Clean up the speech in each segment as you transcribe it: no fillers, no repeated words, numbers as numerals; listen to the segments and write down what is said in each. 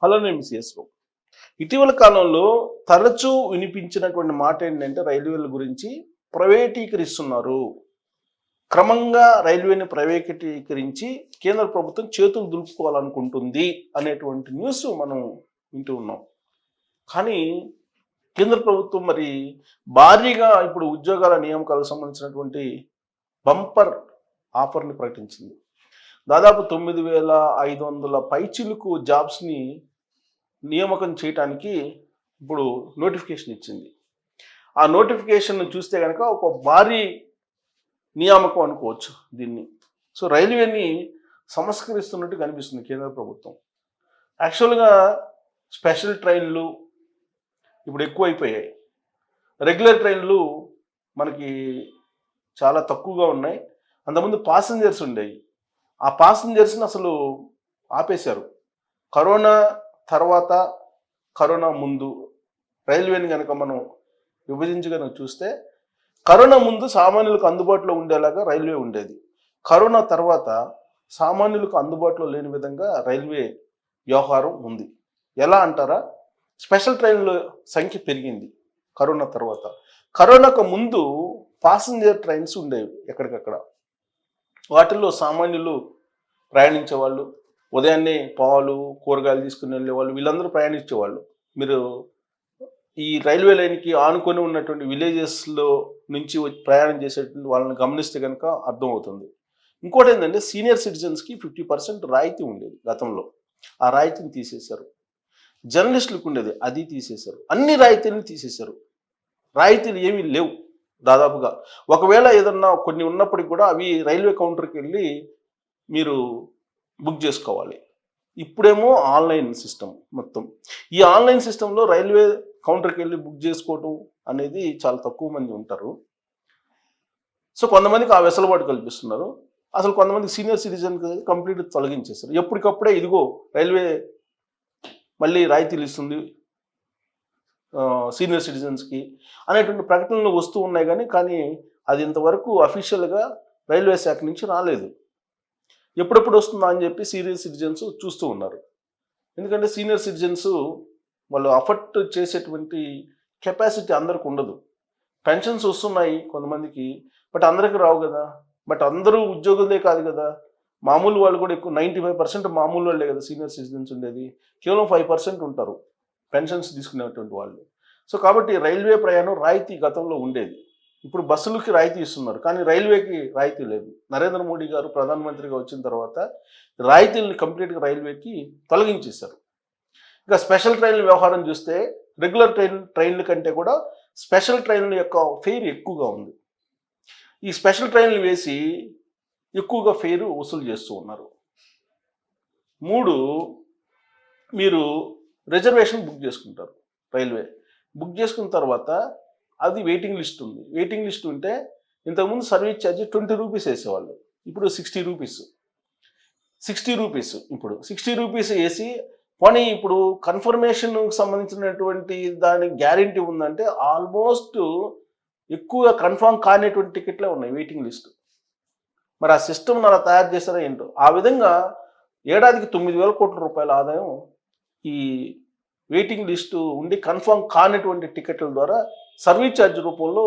Hello, నేను CS రావు. ఇటీవల కాలంలో తరచూ వినిపించినటువంటి మాట ఏంటంటే రైల్వేల గురించి ప్రైవేటీకరిస్తున్నారు. క్రమంగా రైల్వేని ప్రైవేటీకరించి కేంద్ర ప్రభుత్వం చేతులు దులుపుకోవాలనుకుంటుంది అనేటువంటి న్యూస్ మనం వింటూ ఉన్నాం. కానీ కేంద్ర ప్రభుత్వం మరి భారీగా ఇప్పుడు ఉద్యోగాల నియామకాలకు సంబంధించినటువంటి బంపర్ ఆఫర్ని ప్రకటించింది. దాదాపు 9,500 పైచిలుకు జాబ్స్ని నియామకం చేయడానికి ఇప్పుడు నోటిఫికేషన్ ఇచ్చింది. ఆ నోటిఫికేషన్ చూస్తే కనుక ఒక భారీ నియామకం అనుకోవచ్చు దీన్ని. సో రైల్వేని సంస్కరిస్తున్నట్టు కనిపిస్తుంది కేంద్ర ప్రభుత్వం. యాక్చువల్గా స్పెషల్ ట్రైన్లు ఇప్పుడు ఎక్కువైపోయాయి. రెగ్యులర్ ట్రైన్లు మనకి చాలా తక్కువగా ఉన్నాయి. అంతకుముందు పాసెంజర్స్ ఉండేవి. ఆ పాసెంజర్స్ని అసలు ఆపేశారు. కరోనా తర్వాత, కరోనా ముందు రైల్వేని కనుక మనం విభజించి కనుక చూస్తే, కరోనా ముందు సామాన్యులకు అందుబాటులో ఉండేలాగా రైల్వే ఉండేది. కరోనా తర్వాత సామాన్యులకు అందుబాటులో లేని విధంగా రైల్వే వ్యవహారం ఉంది. ఎలా అంటారా? స్పెషల్ ట్రైన్ల సంఖ్య పెరిగింది కరోనా తర్వాత. కరోనాకు ముందు పాసెంజర్ ట్రైన్స్ ఉండేవి ఎక్కడికక్కడ. వాటిల్లో సామాన్యులు ప్రయాణించేవాళ్ళు. ఉదయాన్నే పాలు, కూరగాయలు తీసుకుని వెళ్ళేవాళ్ళు. వీళ్ళందరూ ప్రయాణించేవాళ్ళు. మీరు ఈ రైల్వే లైన్కి ఆనుకొని ఉన్నటువంటి విలేజెస్లో నుంచి ప్రయాణం చేసేటువంటి వాళ్ళని గమనిస్తే కనుక అర్థమవుతుంది. ఇంకోటి ఏంటంటే సీనియర్ సిటిజన్స్కి 50% రాయితీ ఉండేది గతంలో. ఆ రాయితీని తీసేశారు. జర్నలిస్టులకు ఉండేది, అది తీసేశారు. అన్ని రాయితీలను తీసేశారు. రాయితీలు ఏమీ లేవు దాదాపుగా. ఒకవేళ ఏదన్నా కొన్ని ఉన్నప్పటికి కూడా అవి రైల్వే కౌంటర్కి వెళ్ళి మీరు బుక్ చేసుకోవాలి. ఇప్పుడేమో ఆన్లైన్ సిస్టమ్ మొత్తం. ఈ ఆన్లైన్ సిస్టంలో రైల్వే కౌంటర్కి వెళ్ళి బుక్ చేసుకోవటం అనేది చాలా తక్కువ మంది ఉంటారు. సో కొంతమందికి ఆ వెసులుబాటు కల్పిస్తున్నారు. అసలు కొంతమంది సీనియర్ సిటిజన్ కంప్లీట్ తొలగించేస్తారు. ఎప్పటికప్పుడే ఇదిగో రైల్వే మళ్ళీ రాయితీలు ఇస్తుంది సీనియర్ సిటిజన్స్కి అనేటువంటి ప్రకటనలు వస్తూ ఉన్నాయి. కానీ అది ఇంతవరకు అఫీషియల్గా రైల్వే శాఖ నుంచి రాలేదు. ఎప్పుడెప్పుడు వస్తుందా అని చెప్పి సీనియర్ సిటిజన్స్ చూస్తూ ఉన్నారు. ఎందుకంటే సీనియర్ సిటిజన్స్ వాళ్ళు అఫర్ట్ చేసేటువంటి కెపాసిటీ అందరికి ఉండదు. పెన్షన్స్ వస్తున్నాయి కొంతమందికి, బట్ అందరికి రావు కదా. బట్ అందరూ ఉద్యోగులే కాదు కదా, మామూలు వాళ్ళు కూడా ఎక్కువ. 95% మామూలు వాళ్ళే కదా సీనియర్ సిటిజన్స్ ఉండేది. కేవలం 5% ఉంటారు పెన్షన్స్ తీసుకునేటువంటి వాళ్ళు. సో కాబట్టి రైల్వే ప్రయాణం రాయితీ గతంలో ఉండేది. ఇప్పుడు బస్సులకి రాయితీ ఇస్తున్నారు, కానీ రైల్వేకి రాయితీ లేదు. నరేంద్ర మోడీ గారు ప్రధానమంత్రిగా వచ్చిన తర్వాత రాయితీలను కంప్లీట్గా రైల్వేకి తొలగించేశారు. ఇంకా స్పెషల్ ట్రైన్ల వ్యవహారం చూస్తే రెగ్యులర్ ట్రైన్ల కంటే కూడా స్పెషల్ ట్రైన్ల యొక్క ఫెయిర్ ఎక్కువగా ఉంది. ఈ స్పెషల్ ట్రైన్లు వేసి ఎక్కువగా ఫెయిర్ వసూలు చేస్తూ ఉన్నారు. 3, మీరు రిజర్వేషన్ బుక్ చేసుకుంటారు. రైల్వే బుక్ చేసుకున్న తర్వాత అది వెయిటింగ్ లిస్ట్ ఉంది. వెయిటింగ్ లిస్ట్ ఉంటే ఇంతకుముందు సర్వీస్ ఛార్జ్ 20 రూపీస్ వేసేవాళ్ళు. ఇప్పుడు 60 రూపీస్. 60 రూపీస్ ఇప్పుడు 60 రూపీస్ వేసి పోనీ ఇప్పుడు కన్ఫర్మేషన్కి సంబంధించినటువంటి దాని గ్యారంటీ ఉందంటే ఆల్మోస్ట్ ఎక్కువగా కన్ఫర్మ్ కానిటువంటి టికెట్లే ఉన్నాయి వెయిటింగ్ లిస్ట్. మరి ఆ సిస్టమ్ అలా తయారు చేస్తారో ఏంటో. ఆ విధంగా ఏడాదికి 9,000 కోట్ల రూపాయల ఆదాయం ఈ వెయిటింగ్ లిస్టు ఉండి కన్ఫర్మ్ కానిటువంటి టికెట్ల ద్వారా సర్వీస్ ఛార్జ్ రూపంలో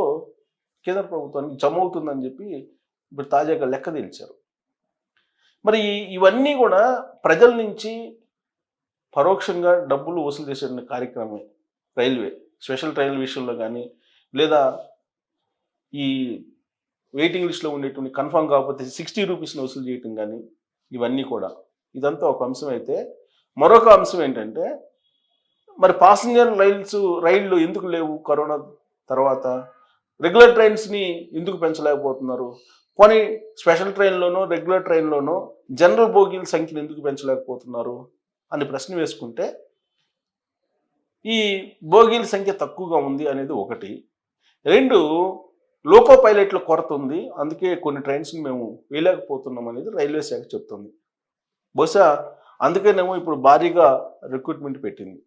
కేంద్ర ప్రభుత్వానికి జమ అవుతుందని చెప్పి ఇప్పుడు తాజాగా లెక్క తేల్చారు. మరి ఇవన్నీ కూడా ప్రజల నుంచి పరోక్షంగా డబ్బులు వసూలు చేసే కార్యక్రమమే రైల్వే. స్పెషల్ ట్రైన్ల విషయంలో కానీ, లేదా ఈ వెయిటింగ్ లిస్ట్లో ఉండేటువంటి కన్ఫర్మ్ కాకపోతే 60 రూపీస్ని వసూలు చేయటం కానీ, ఇవన్నీ కూడా. ఇదంతా ఒక అంశం అయితే, మరొక అంశం ఏంటంటే మరి పాసింజర్ రైళ్ళు ఎందుకు లేవు కరోనా తర్వాత? రెగ్యులర్ ట్రైన్స్ని ఎందుకు పెంచలేకపోతున్నారు? పోనీ స్పెషల్ ట్రైన్లోనో రెగ్యులర్ ట్రైన్లోనో జనరల్ బోగీల సంఖ్యను ఎందుకు పెంచలేకపోతున్నారు అని ప్రశ్న వేసుకుంటే, ఈ బోగీల సంఖ్య తక్కువగా ఉంది అనేది ఒకటి. 2, లోకో పైలట్ల కొరత ఉంది, అందుకే కొన్ని ట్రైన్స్ని మేము వేయలేకపోతున్నాం అనేది రైల్వే శాఖ చెప్తుంది. బహుశా అందుకేనేమో ఇప్పుడు భారీగా రిక్రూట్మెంట్ పెట్టింది.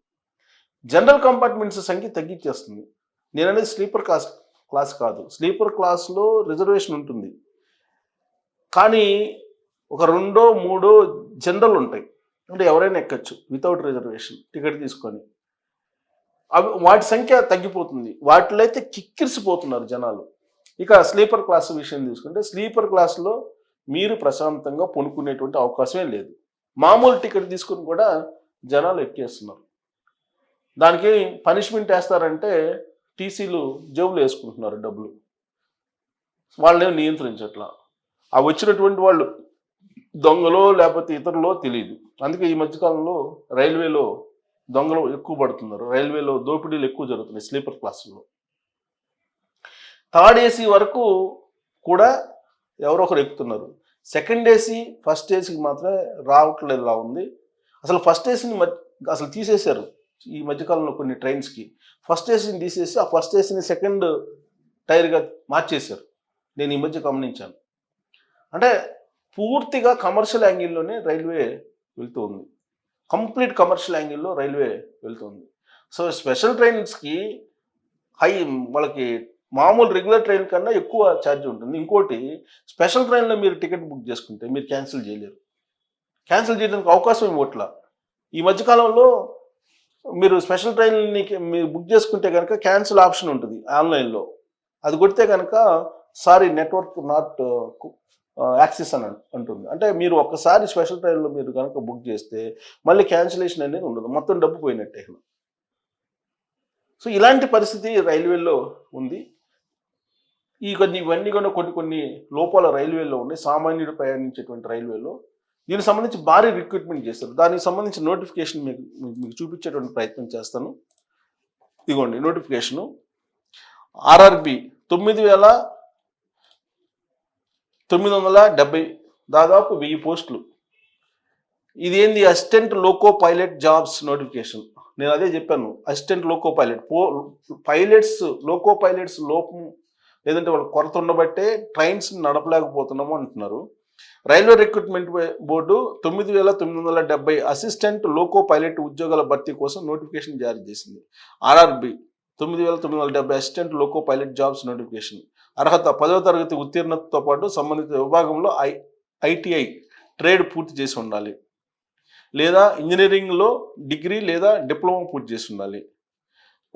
జనరల్ కంపార్ట్మెంట్స్ సంఖ్య తగ్గించేస్తుంది. నేననేది స్లీపర్ క్లాస్ కాదు. స్లీపర్ క్లాస్లో రిజర్వేషన్ ఉంటుంది, కానీ ఒక 2, 3 జనరల్ ఉంటాయి. అంటే ఎవరైనా ఎక్కచ్చు వితౌట్ రిజర్వేషన్ టికెట్ తీసుకొని. అవి వాటి సంఖ్య తగ్గిపోతుంది. వాటిలో అయితే కిక్కిరిసిపోతున్నారు జనాలు. ఇక స్లీపర్ క్లాస్ విషయం తీసుకుంటే స్లీపర్ క్లాస్లో మీరు ప్రశాంతంగా పనుకునేటువంటి అవకాశమే లేదు. మామూలు టికెట్ తీసుకుని కూడా జనాలు ఎక్కేస్తున్నారు. దానికి పనిష్మెంట్ వేస్తారంటే టీసీలు జేబులు వేసుకుంటున్నారు డబ్బులు. వాళ్ళని నియంత్రించట్లా. ఆ వచ్చినటువంటి వాళ్ళు దొంగలో లేకపోతే ఇతరులో తెలియదు. అందుకే ఈ మధ్యకాలంలో రైల్వేలో దొంగలు ఎక్కువ పడుతున్నారు. రైల్వేలో దోపిడీలు ఎక్కువ జరుగుతున్నాయి స్లీపర్ క్లాసుల్లో. థర్డ్ ఏసీ వరకు కూడా ఎవరో ఒకరు ఎక్కుతున్నారు. సెకండ్ ఏసీ ఫస్ట్ ఏసీకి మాత్రమే రావట్లేదులా ఉంది. అసలు ఫస్ట్ ఏసీని అసలు తీసేశారు ఈ మధ్యకాలంలో కొన్ని ట్రైన్స్కి. ఫస్ట్ ఏసీని తీసేసి ఆ ఫస్ట్ ఏసీని సెకండ్ టైర్గా మార్చేశారు. నేను ఈ మధ్య గమనించాను. అంటే పూర్తిగా కమర్షియల్ యాంగిల్లోనే రైల్వే వెళ్తూ ఉంది. కంప్లీట్ కమర్షియల్ యాంగిల్లో రైల్వే వెళ్తుంది. సో స్పెషల్ ట్రైన్స్కి వాళ్ళకి మామూలు రెగ్యులర్ ట్రైన్ కన్నా ఎక్కువ ఛార్జ్ ఉంటుంది. ఇంకోటి స్పెషల్ ట్రైన్లో మీరు టికెట్ బుక్ చేసుకుంటే మీరు క్యాన్సిల్ చేయలేరు. క్యాన్సిల్ చేయడానికి అవకాశం ఇవ్వట్లా. ఈ మధ్యకాలంలో మీరు స్పెషల్ ట్రైన్ని మీరు బుక్ చేసుకుంటే కనుక క్యాన్సిల్ ఆప్షన్ ఉంటుంది ఆన్లైన్లో. అది కొడితే కనుక సారీ నెట్వర్క్ నాట్ యాక్సెస్ అని అంటుంది. అంటే మీరు ఒక్కసారి స్పెషల్ ట్రైన్లో మీరు కనుక బుక్ చేస్తే మళ్ళీ క్యాన్సిలేషన్ అనేది ఉండదు, మొత్తం డబ్బు పోయినట్టే. సో ఇలాంటి పరిస్థితి రైల్వేలో ఉంది. ఇవన్నీ కూడా కొన్ని లోపాల రైల్వేలో ఉన్నాయి, సామాన్యుడు ప్రయాణించేటువంటి రైల్వేలో. దీనికి సంబంధించి భారీ రిక్రూట్మెంట్ చేస్తారు. దానికి సంబంధించిన నోటిఫికేషన్ మీకు చూపించేటువంటి ప్రయత్నం చేస్తాను. ఇదిగోండి నోటిఫికేషను. ఆర్ఆర్బి 9,970, దాదాపు 1000 పోస్టులు. ఇది ఏంది? Assistant loco pilot jobs notification. నేను అదే చెప్పాను, assistant loco pilot. Loco pilots లోపం లేదంటే వాళ్ళ కొరత ఉండబట్టే ట్రైన్స్ నడపలేకపోతున్నాము అంటున్నారు. Railway recruitment board 9,970 assistant loco pilot ఉద్యోగాల భర్తీ కోసం నోటిఫికేషన్ జారీ చేసింది. RRB 9,970 assistant loco pilot jobs notification. అర్హత 10వ తరగతి ఉత్తీర్ణతతో పాటు సంబంధిత విభాగంలో ఐటీఐ ట్రేడ్ పూర్తి చేసి ఉండాలి, లేదా ఇంజనీరింగ్లో డిగ్రీ లేదా డిప్లొమా పూర్తి చేసి ఉండాలి.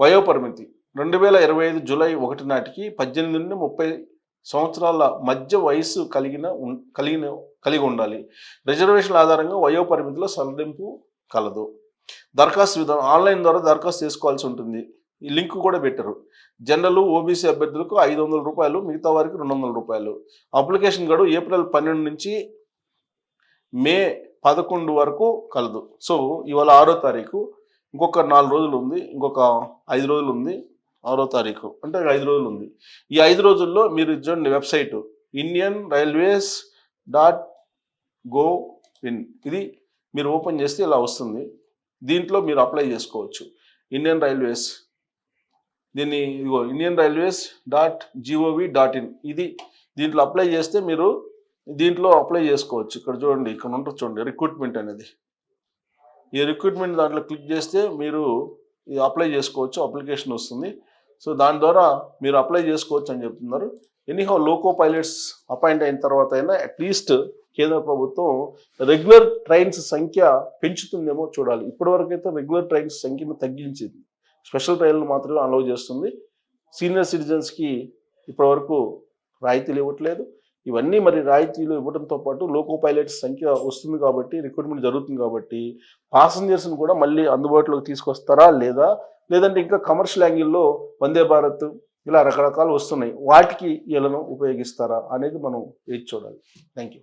వయోపరిమితి 2025 జూలై 1 నాటికి 18 నుండి 30 సంవత్సరాల మధ్య వయసు కలిగి ఉండాలి. రిజర్వేషన్ల ఆధారంగా వయోపరిమితిలో సడలింపు కలదు. దరఖాస్తు విధానం ఆన్లైన్ ద్వారా దరఖాస్తు చేసుకోవాల్సి ఉంటుంది. ఈ లింక్ కూడా పెట్టారు. జనరల్ ఓబీసీ అభ్యర్థులకు 500 రూపాయలు, మిగతా వారికి 200 రూపాయలు. అప్లికేషన్ గడువు ఏప్రిల్ 12 నుంచి మే 11 వరకు కలదు. సో ఇవాళ 6వ తారీఖు, ఇంకొక 4 రోజులు ఉంది, ఇంకొక 5 రోజులు ఉంది. 6వ తారీఖు అంటే 5 రోజులు ఉంది. ఈ 5 రోజుల్లో మీరు చూడండి వెబ్సైట్ indianrailways.gov.in. ఇది మీరు ఓపెన్ చేస్తే ఇలా వస్తుంది. దీంట్లో మీరు అప్లై చేసుకోవచ్చు. Indian railways indianrailways.gov.in. ఇది దీంట్లో అప్లై చేస్తే మీరు దీంట్లో అప్లై చేసుకోవచ్చు. ఇక్కడ చూడండి, ఇక్కడ ఉంటుంది చూడండి రిక్రూట్మెంట్ అనేది. ఈ రిక్రూట్మెంట్ దాంట్లో క్లిక్ చేస్తే మీరు ఇది అప్లై చేసుకోవచ్చు, అప్లికేషన్ వస్తుంది. సో దాని ద్వారా మీరు అప్లై చేసుకోవచ్చు అని చెప్తున్నారు. ఎనీహౌ లోకో పైలట్స్ అపాయింట్ అయిన తర్వాత అయినా అట్లీస్ట్ కేంద్ర ప్రభుత్వం రెగ్యులర్ ట్రైన్స్ సంఖ్య పెంచుతుందేమో చూడాలి. ఇప్పటివరకు అయితే రెగ్యులర్ ట్రైన్స్ సంఖ్యను తగ్గించింది, స్పెషల్ ట్రైన్లు మాత్రమే అలౌ చేస్తుంది. సీనియర్ సిటిజన్స్కి ఇప్పటివరకు రాయితీలు ఇవ్వట్లేదు. ఇవన్నీ మరి రాయితీలు ఇవ్వడంతో పాటు లోకో పైలట్స్ సంఖ్య వస్తుంది కాబట్టి, రిక్రూట్మెంట్ జరుగుతుంది కాబట్టి పాసెంజర్స్ని కూడా మళ్ళీ అందుబాటులోకి తీసుకొస్తారా లేదంటే ఇంకా కమర్షియల్ యాంగిల్లో వందే భారత్ ఇలా రకరకాలు వస్తున్నాయి, వాటికి వీళ్ళను ఉపయోగిస్తారా అనేది మనం వేచి చూడాలి. Thank you.